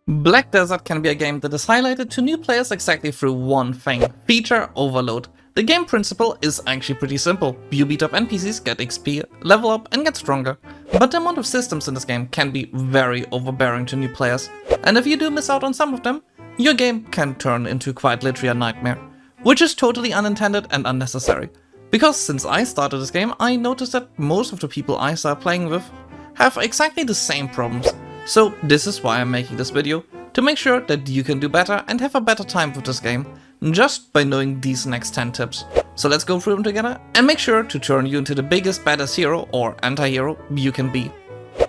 Black Desert can be a game that is highlighted to new players exactly through one thing: feature overload. The game principle is actually pretty simple. You beat up NPCs, get XP, level up and get stronger. But the amount of systems in this game can be very overbearing to new players. And if you do miss out on some of them, your game can turn into quite literally a nightmare. Which is totally unintended and unnecessary. Because since I started this game, I noticed that most of the people I started playing with have exactly the same problems. So this is why I'm making this video, to make sure that you can do better and have a better time with this game, just by knowing these next 10 tips. So let's go through them together and make sure to turn you into the biggest, baddest hero or anti-hero you can be.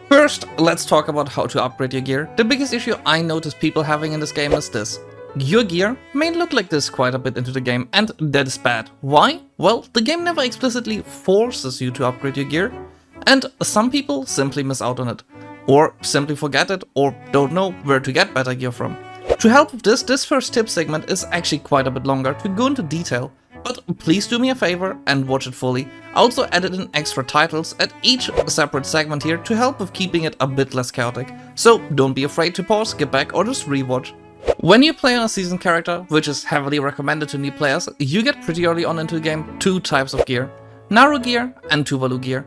First, let's talk about how to upgrade your gear. The biggest issue I notice people having in this game is this. Your gear may look like this quite a bit into the game, and that is bad. Why? Well, the game never explicitly forces you to upgrade your gear, and some people simply miss out on it. Or simply forget it, or don't know where to get better gear from. To help with this first tip segment is actually quite a bit longer to go into detail, but please do me a favor and watch it fully. I also added in extra titles at each separate segment here to help with keeping it a bit less chaotic, so don't be afraid to pause, skip back or just rewatch. When you play on a seasoned character, which is heavily recommended to new players, you get pretty early on into the game two types of gear: narrow gear and Tuvalu gear.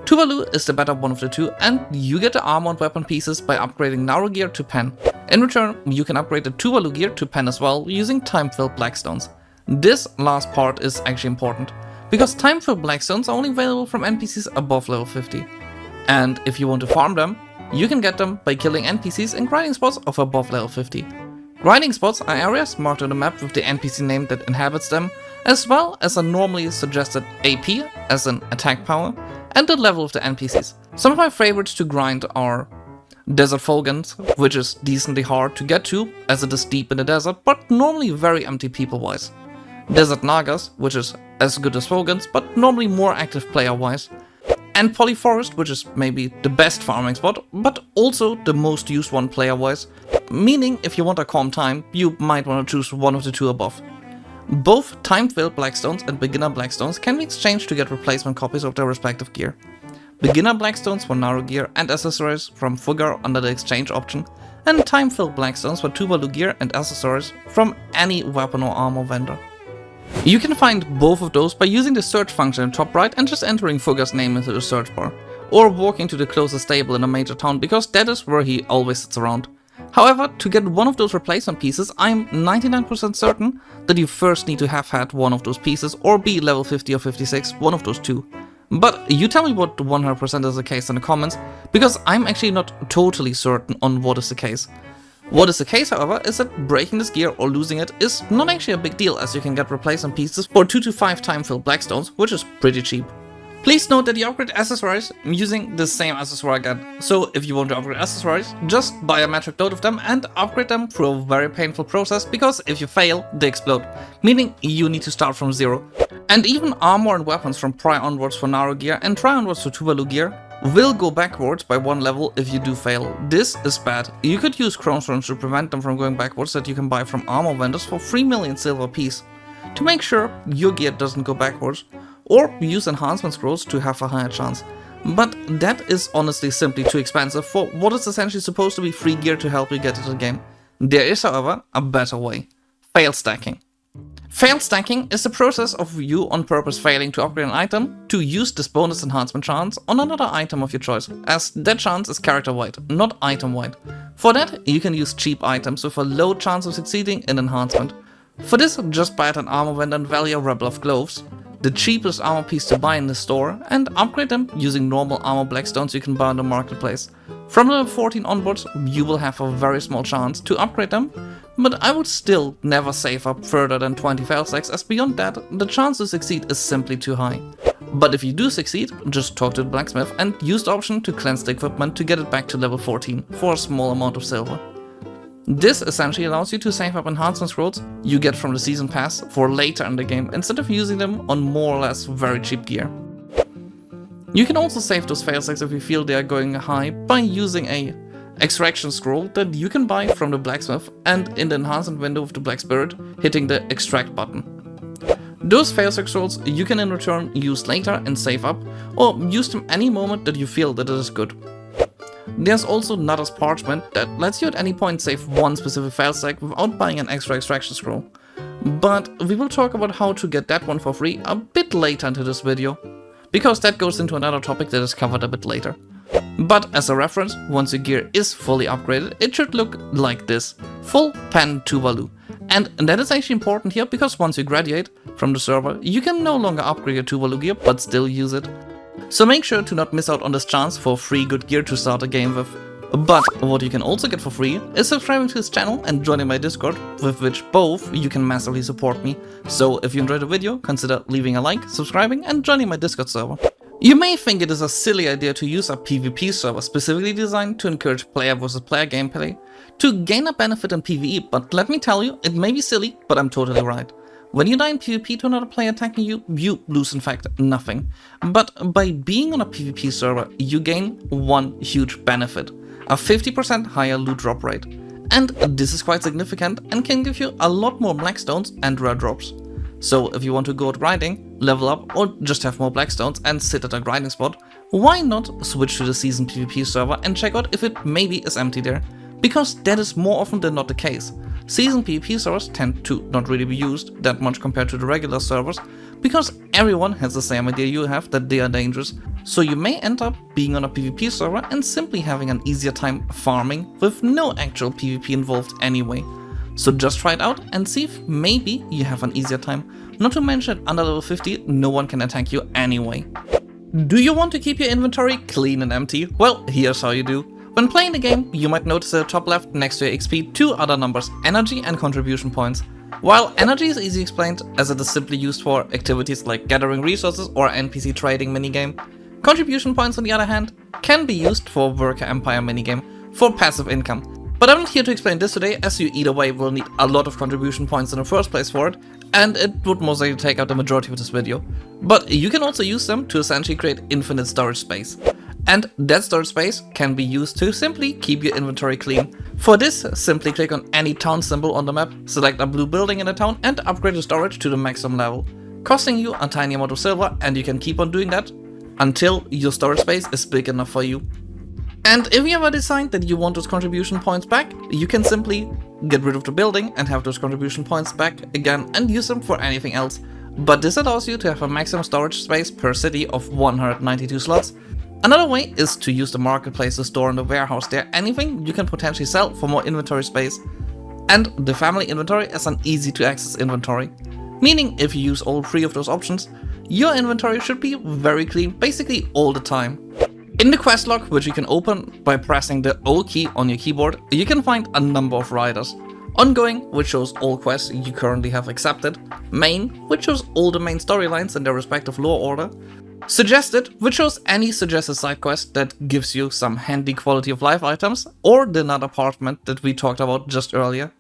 Tuvalu is the better one of the two, and you get the armor and weapon pieces by upgrading narrow gear to pen. In return, you can upgrade the Tuvalu gear to pen as well using time-filled blackstones. This last part is actually important, because time-filled blackstones are only available from NPCs above level 50. And if you want to farm them, you can get them by killing NPCs in grinding spots of above level 50. Grinding spots are areas marked on the map with the NPC name that inhabits them, as well as a normally suggested AP, as an attack power, and the level of the NPCs. Some of my favorites to grind are Desert Fogans, which is decently hard to get to, as it is deep in the desert, but normally very empty people-wise. Desert Nagas, which is as good as Fogans, but normally more active player-wise. And Polyforest, which is maybe the best farming spot, but also the most used one player-wise, meaning if you want a calm time, you might want to choose one of the two above. Both time-filled blackstones and beginner blackstones can be exchanged to get replacement copies of their respective gear. Beginner blackstones for narrow gear and accessories from Fugger under the exchange option, and time-filled blackstones for Tuvalu gear and accessories from any weapon or armor vendor. You can find both of those by using the search function in top right and just entering Fugger's name into the search bar, or walking to the closest stable in a major town, because that is where he always sits around. However, to get one of those replacement pieces, I'm 99% certain that you first need to have had one of those pieces or be level 50 or 56, one of those two. But you tell me what 100% is the case in the comments, because I'm actually not totally certain on what is the case. What is the case, however, is that breaking this gear or losing it is not actually a big deal, as you can get replacement pieces for 2 to 5 time-filled blackstones, which is pretty cheap. Please note that you upgrade accessories using the same accessory again. So if you want to upgrade accessories, just buy a metric load of them and upgrade them through a very painful process, because if you fail, they explode, meaning you need to start from zero. And even armor and weapons from Pry onwards for narrow gear and Try onwards for Tuvalu gear will go backwards by one level if you do fail. This is bad. You could use Chrome Stones to prevent them from going backwards that you can buy from armor vendors for 3 million silver apiece, to make sure your gear doesn't go backwards, or use enhancement scrolls to have a higher chance. But that is honestly simply too expensive for what is essentially supposed to be free gear to help you get into the game. There is, however, a better way: fail stacking. Fail stacking is the process of you on purpose failing to upgrade an item to use this bonus enhancement chance on another item of your choice, as that chance is character-wide, not item-wide. For that, you can use cheap items with a low chance of succeeding in enhancement. For this, just buy at an armor vendor and value a Rebel of Gloves, the cheapest armor piece to buy in the store, and upgrade them using normal armor blackstones you can buy on the marketplace. From level 14 onwards, you will have a very small chance to upgrade them, but I would still never save up further than 20 failstacks, as beyond that, the chance to succeed is simply too high. But if you do succeed, just talk to the blacksmith and use the option to cleanse the equipment to get it back to level 14 for a small amount of silver. This essentially allows you to save up enhancement scrolls you get from the season pass for later in the game, instead of using them on more or less very cheap gear. You can also save those failstacks if you feel they are going high by using a extraction scroll that you can buy from the blacksmith, and in the enhancement window of the Black Spirit, hitting the extract button. Those failstack scrolls you can in return use later and save up, or use them any moment that you feel that it is good. There's also Nutter's Parchment that lets you at any point save one specific file stack without buying an extra extraction scroll. But we will talk about how to get that one for free a bit later into this video, because that goes into another topic that is covered a bit later. But as a reference, once your gear is fully upgraded, it should look like this: full pen Tuvalu. And that is actually important here, because once you graduate from the server, you can no longer upgrade your Tuvalu gear but still use it. So make sure to not miss out on this chance for free good gear to start a game with. But what you can also get for free is subscribing to this channel and joining my Discord, with which both you can massively support me. So if you enjoyed the video, consider leaving a like, subscribing and joining my Discord server. You may think it is a silly idea to use a PvP server specifically designed to encourage player versus player gameplay to gain a benefit in PvE, but let me tell you, it may be silly, but I'm totally right. When you die in PvP to another player attacking you, you lose in fact nothing. But by being on a PvP server, you gain one huge benefit: a 50% higher loot drop rate. And this is quite significant and can give you a lot more blackstones and rare drops. So if you want to go out grinding, level up, or just have more blackstones and sit at a grinding spot, why not switch to the season PvP server and check out if it maybe is empty there? Because that is more often than not the case. Season PvP servers tend to not really be used that much compared to the regular servers, because everyone has the same idea you have that they are dangerous. So you may end up being on a PvP server and simply having an easier time farming with no actual PvP involved anyway. So just try it out and see if maybe you have an easier time. Not to mention, under level 50, no one can attack you anyway. Do you want to keep your inventory clean and empty? Well, here's how you do. When playing the game, you might notice at the top left next to your XP two other numbers: energy and contribution points. While energy is easy explained, as it is simply used for activities like gathering resources or NPC trading minigame, contribution points on the other hand can be used for Worker Empire minigame for passive income. But I'm not here to explain this today, as you either way will need a lot of contribution points in the first place for it, and it would most likely take out the majority of this video. But you can also use them to essentially create infinite storage space. And that storage space can be used to simply keep your inventory clean. For this, simply click on any town symbol on the map, select a blue building in the town and upgrade the storage to the maximum level, costing you a tiny amount of silver, and you can keep on doing that until your storage space is big enough for you. And if you ever decide that you want those contribution points back, you can simply get rid of the building and have those contribution points back again and use them for anything else. But this allows you to have a maximum storage space per city of 192 slots. Another way is to use the marketplace to store in the warehouse there anything you can potentially sell for more inventory space. And the family inventory is an easy to access inventory, meaning if you use all three of those options, your inventory should be very clean basically all the time. In the quest log, which you can open by pressing the O key on your keyboard, you can find a number of riders. Ongoing, which shows all quests you currently have accepted. Main, which shows all the main storylines in their respective lore order. Suggested, which shows any suggested side quest that gives you some handy quality of life items, or the Nut apartment that we talked about just earlier.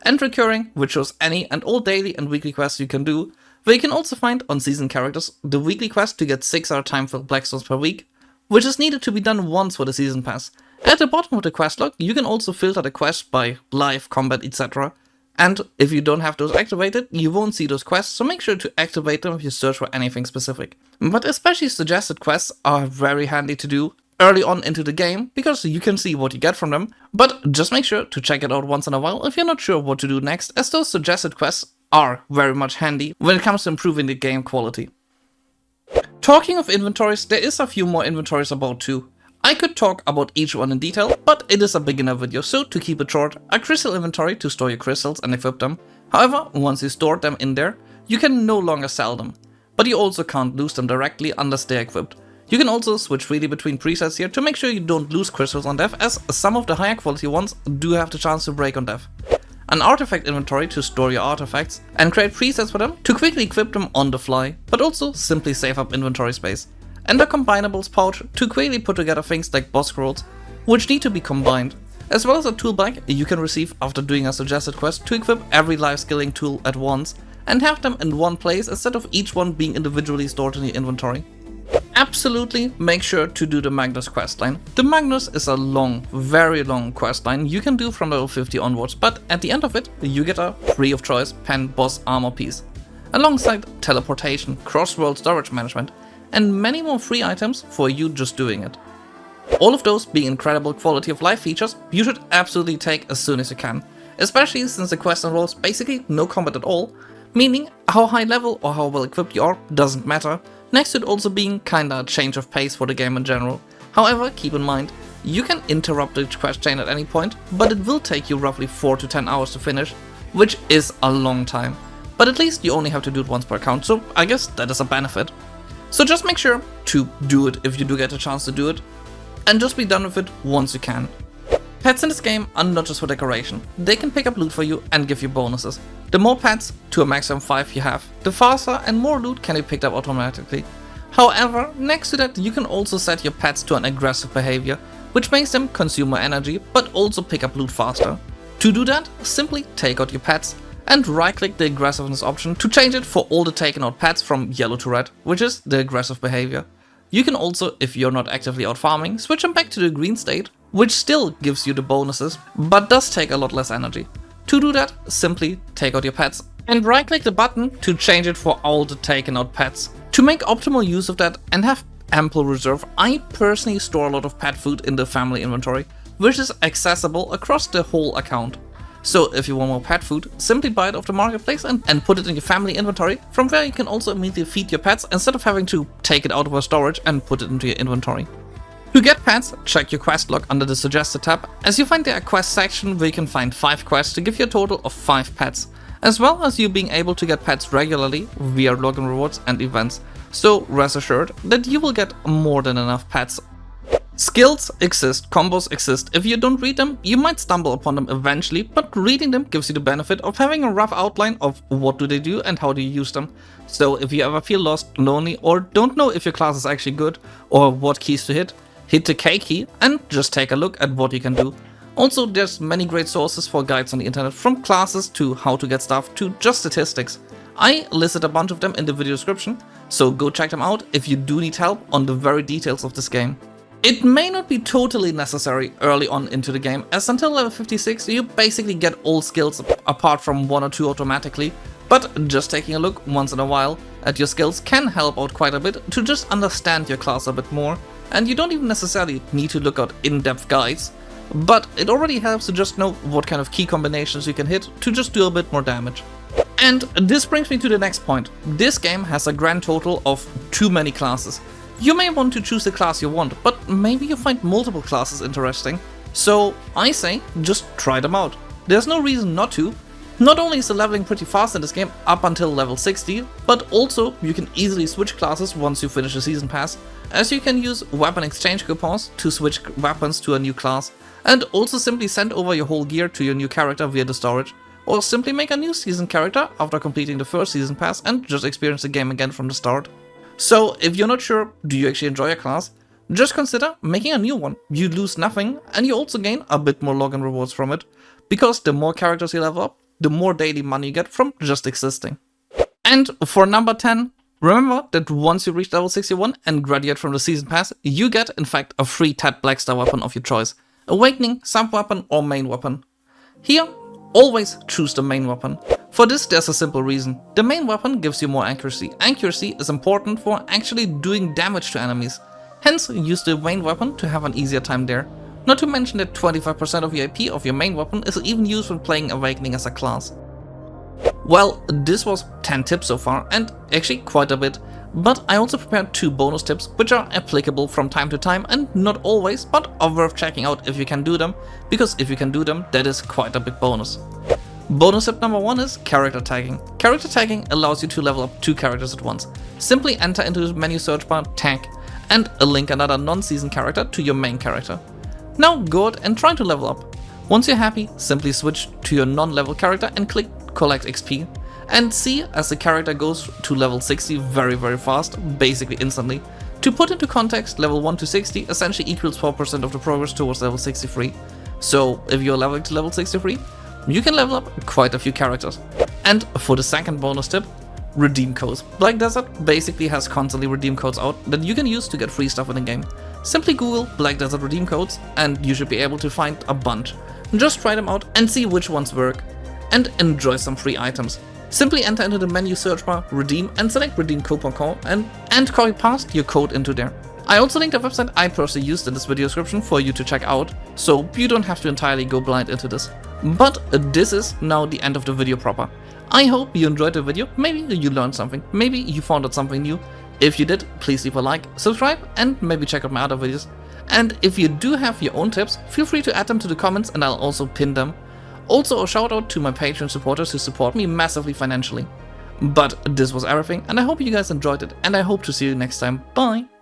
And recurring, which shows any and all daily and weekly quests you can do, where you can also find on season characters the weekly quest to get 6 hour time-filled blackstones per week, which is needed to be done once for the season pass. At the bottom of the quest log, you can also filter the quests by life, combat, etc. And if you don't have those activated, you won't see those quests, so make sure to activate them if you search for anything specific. But especially suggested quests are very handy to do early on into the game, because you can see what you get from them, but just make sure to check it out once in a while if you're not sure what to do next, as those suggested quests are very much handy when it comes to improving the game quality. Talking of inventories, there is a few more inventories about too. I could talk about each one in detail, but it is a beginner video, so to keep it short, a crystal inventory to store your crystals and equip them. However, once you stored them in there, you can no longer sell them. But you also can't lose them directly unless they're equipped. You can also switch freely between presets here to make sure you don't lose crystals on death, as some of the higher quality ones do have the chance to break on death. An artifact inventory to store your artifacts and create presets for them to quickly equip them on the fly, but also simply save up inventory space. And a combinables pouch to quickly put together things like boss scrolls, which need to be combined, as well as a tool bag you can receive after doing a suggested quest to equip every life skilling tool at once and have them in one place instead of each one being individually stored in your inventory. Absolutely make sure to do the Magnus questline. The Magnus is a long, very long questline you can do from level 50 onwards, but at the end of it you get a free of choice pen boss armor piece, alongside teleportation, cross-world storage management, and many more free items for you just doing it. All of those being incredible quality of life features you should absolutely take as soon as you can, especially since the quest involves basically no combat at all, meaning how high level or how well equipped you are doesn't matter, next to it also being kinda a change of pace for the game in general. However, keep in mind, you can interrupt the quest chain at any point, but it will take you roughly 4 to 10 hours to finish, which is a long time. But at least you only have to do it once per account, so I guess that is a benefit. So just make sure to do it if you do get a chance to do it, and just be done with it once you can. Pets in this game are not just for decoration, they can pick up loot for you and give you bonuses. The more pets, to a maximum 5 you have, the faster and more loot can be picked up automatically. However, next to that you can also set your pets to an aggressive behavior, which makes them consume more energy but also pick up loot faster. To do that, simply take out your pets and right click the aggressiveness option to change it for all the taken out pets from yellow to red, which is the aggressive behavior. You can also, if you're not actively out farming, switch them back to the green state, which still gives you the bonuses, but does take a lot less energy. To do that, simply take out your pets and right click the button to change it for all the taken out pets. To make optimal use of that and have ample reserve, I personally store a lot of pet food in the family inventory, which is accessible across the whole account. So if you want more pet food, simply buy it off the marketplace and put it in your family inventory. From there you can also immediately feed your pets instead of having to take it out of our storage and put it into your inventory. To get pets, check your quest log under the suggested tab, as you find there a quest section where you can find 5 quests to give you a total of 5 pets, as well as you being able to get pets regularly via login rewards and events. So rest assured that you will get more than enough pets. Skills exist, combos exist. If you don't read them, you might stumble upon them eventually, but reading them gives you the benefit of having a rough outline of what do they do and how do you use them. So if you ever feel lost, lonely, or don't know if your class is actually good or what keys to hit the K key and just take a look at what you can do. Also, there's many great sources for guides on the internet, from classes to how to get stuff to just statistics. I listed a bunch of them in the video description, so go check them out if you do need help on the very details of this game. It may not be totally necessary early on into the game, as until level 56 you basically get all skills apart from 1 or 2 automatically, but just taking a look once in a while at your skills can help out quite a bit to just understand your class a bit more, and you don't even necessarily need to look at in-depth guides, but it already helps to just know what kind of key combinations you can hit to just do a bit more damage. And this brings me to the next point. This game has a grand total of too many classes. You may want to choose the class you want, but maybe you find multiple classes interesting. So I say, just try them out. There's no reason not to. Not only is the leveling pretty fast in this game up until level 60, but also you can easily switch classes once you finish the season pass, as you can use weapon exchange coupons to switch weapons to a new class, and also simply send over your whole gear to your new character via the storage, or simply make a new season character after completing the first season pass and just experience the game again from the start. So if you're not sure, do you actually enjoy your class? Just consider making a new one. You lose nothing, and you also gain a bit more login rewards from it, because the more characters you level up, the more daily money you get from just existing. And for number 10, remember that once you reach level 61 and graduate from the season pass, you get in fact a free Tet Blackstar weapon of your choice. Awakening, sub-weapon or main weapon. Here, always choose the main weapon. For this there's a simple reason. The main weapon gives you more accuracy. Accuracy is important for actually doing damage to enemies. Hence, use the main weapon to have an easier time there. Not to mention that 25% of your AP of your main weapon is even used when playing Awakening as a class. Well, this was 10 tips so far, and actually quite a bit, but I also prepared 2 bonus tips which are applicable from time to time and not always, but are worth checking out if you can do them, because if you can do them, that is quite a big bonus. Bonus tip number 1 is character tagging. Character tagging allows you to level up 2 characters at once. Simply enter into the menu search bar tag and link another non-season character to your main character. Now go out and try to level up. Once you're happy, simply switch to your non-level character and click collect XP. And see as the character goes to level 60 very fast, basically instantly. To put into context, level 1 to 60 essentially equals 4% of the progress towards level 63. So if you're leveling to level 63, you can level up quite a few characters. And for the second bonus tip, redeem codes. Black Desert basically has constantly redeem codes out that you can use to get free stuff in the game. Simply Google Black Desert redeem codes and you should be able to find a bunch. Just try them out and see which ones work. And enjoy some free items. Simply enter into the menu search bar, redeem, and select redeem coupon code and copy paste your code into there. I also linked a website I personally used in this video description for you to check out, so you don't have to entirely go blind into this. But this is now the end of the video proper. I hope you enjoyed the video, maybe you learned something, maybe you found out something new. If you did, please leave a like, subscribe, and maybe check out my other videos. And if you do have your own tips, feel free to add them to the comments and I'll also pin them. Also a shout out to my Patreon supporters who support me massively financially. But this was everything, and I hope you guys enjoyed it, and I hope to see you next time. Bye!